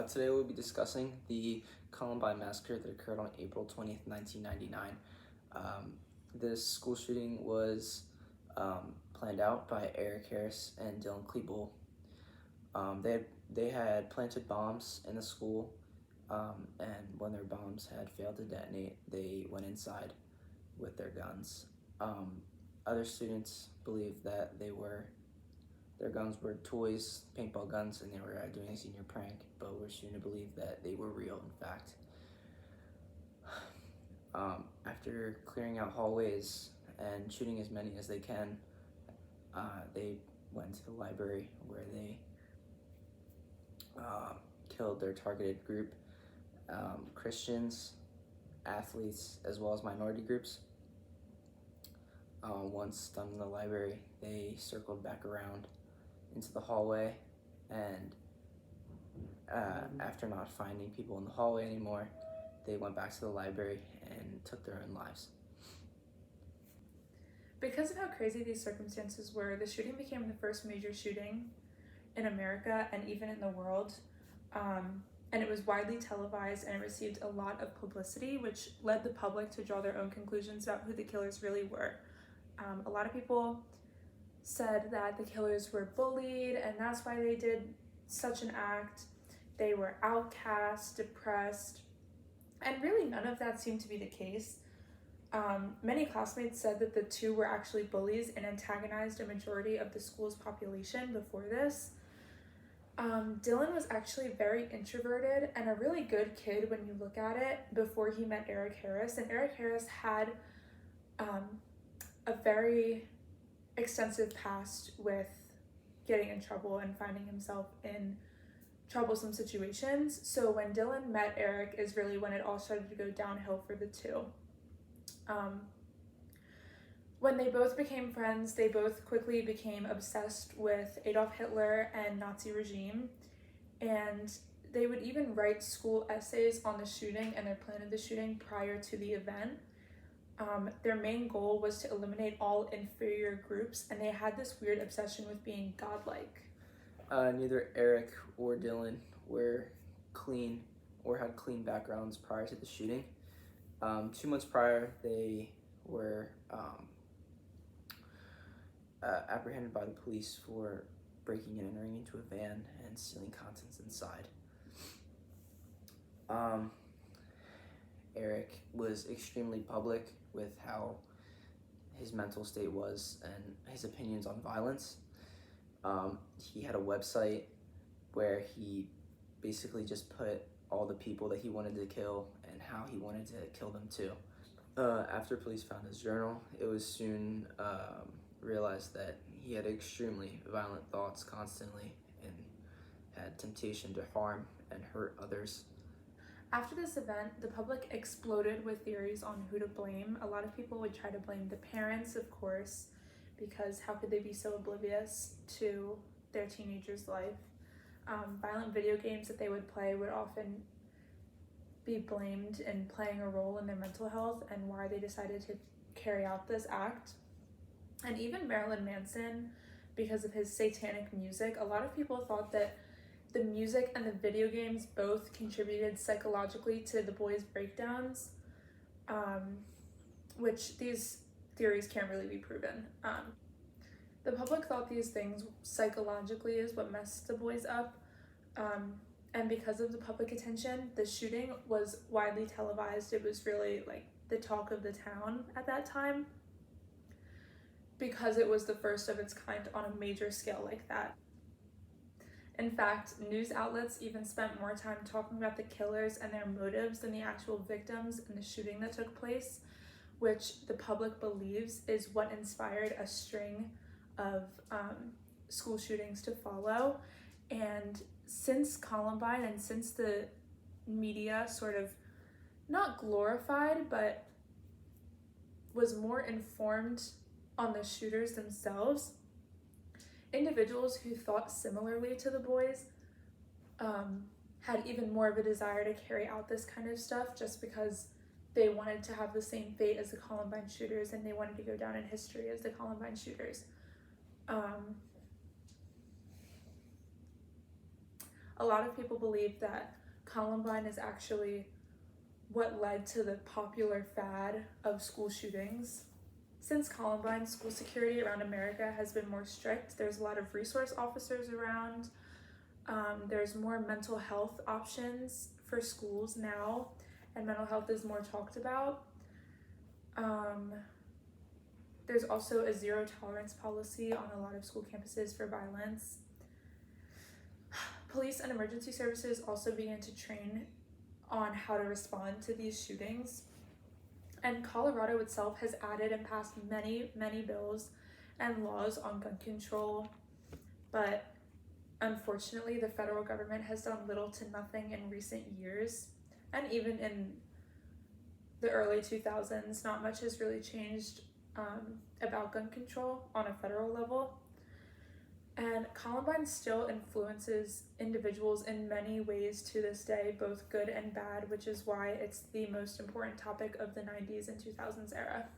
Today we'll be discussing the Columbine massacre that occurred on April 20th, 1999. This school shooting was planned out by Eric Harris and Dylan Klebold. They had planted bombs in the school, and when their bombs had failed to detonate, they went inside with their guns. Other students believed that their guns were toys, paintball guns, and they were doing a senior prank, but we're soon to believe that they were real, in fact. After clearing out hallways and shooting as many as they can, they went to the library where they killed their targeted group, Christians, athletes, as well as minority groups. Once done in the library, they circled back around into the hallway, and after not finding people in the hallway anymore, they went back to the library and took their own lives. Because of how crazy these circumstances were, the shooting became the first major shooting in America and even in the world. And it was widely televised, and it received a lot of publicity, which led the public to draw their own conclusions about who the killers really were. A lot of people said that the killers were bullied, and that's why they did such an act. They were outcast, depressed, and really none of that seemed to be the case. Many classmates said that the two were actually bullies and antagonized a majority of the school's population before this. Dylan was actually very introverted and a really good kid when you look at it before he met Eric Harris. And Eric Harris had a very extensive past with getting in trouble and finding himself in troublesome situations. So when Dylan met Eric is really when it all started to go downhill for the two. When they both became friends, they both quickly became obsessed with Adolf Hitler and Nazi regime, and they would even write school essays on the shooting and their plan of the shooting prior to the event. Their main goal was to eliminate all inferior groups, and they had this weird obsession with being godlike. Neither Eric or Dylan were clean or had clean backgrounds prior to the shooting. 2 months prior, they were apprehended by the police for breaking and entering into a van and stealing contents inside. Eric was extremely public with how his mental state was and his opinions on violence. He had a website where he basically just put all the people that he wanted to kill and how he wanted to kill them too. After police found his journal, it was soon realized that he had extremely violent thoughts constantly and had temptation to harm and hurt others. After this event, the public exploded with theories on who to blame. A lot of people would try to blame the parents, of course, because how could they be so oblivious to their teenager's life? Violent video games that they would play would often be blamed in playing a role in their mental health and why they decided to carry out this act. And even Marilyn Manson, because of his satanic music, a lot of people thought that the music and the video games both contributed psychologically to the boys' breakdowns, which these theories can't really be proven. The public thought these things psychologically is what messed the boys up, and because of the public attention, the shooting was widely televised. It was really like the talk of the town at that time, because it was the first of its kind on a major scale like that. In fact, news outlets even spent more time talking about the killers and their motives than the actual victims in the shooting that took place, which the public believes is what inspired a string of school shootings to follow. And since Columbine and since the media sort of not glorified, but was more informed on the shooters themselves, individuals who thought similarly to the boys had even more of a desire to carry out this kind of stuff just because they wanted to have the same fate as the Columbine shooters and they wanted to go down in history as the Columbine shooters. a lot of people believe that Columbine is actually what led to the popular fad of school shootings. Since Columbine, school security around America has been more strict. There's a lot of resource officers around. There's more mental health options for schools now, and mental health is more talked about. There's also a zero tolerance policy on a lot of school campuses for violence. Police and emergency services also began to train on how to respond to these shootings. And Colorado itself has added and passed many, many bills and laws on gun control, but unfortunately, the federal government has done little to nothing in recent years. And even in the early 2000s, not much has really changed about gun control on a federal level. And Columbine still influences individuals in many ways to this day, both good and bad, which is why it's the most important topic of the 90s and 2000s era.